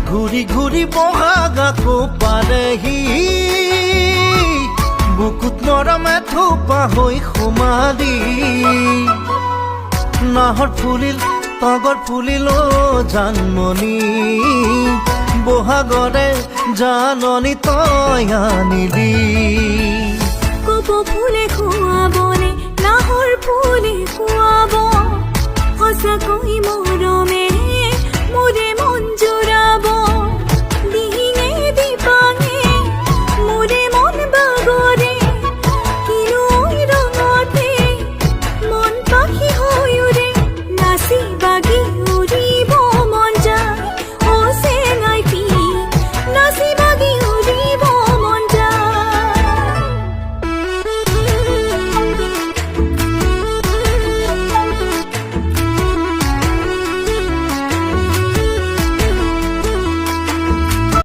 ঘূৰি ঘূৰি বহাগ আকৌ পালেহি বুকুত মৰমে থোপা হৈ সোমালি নাহৰ ফুলিল তগৰ ফুলিল জানমণি বহাগৰে জাননী তই আনিলি কপৌ ফুলে খুৱাবনে নাহৰ ফুলে খুৱাব সঁচাকৈ মৰমে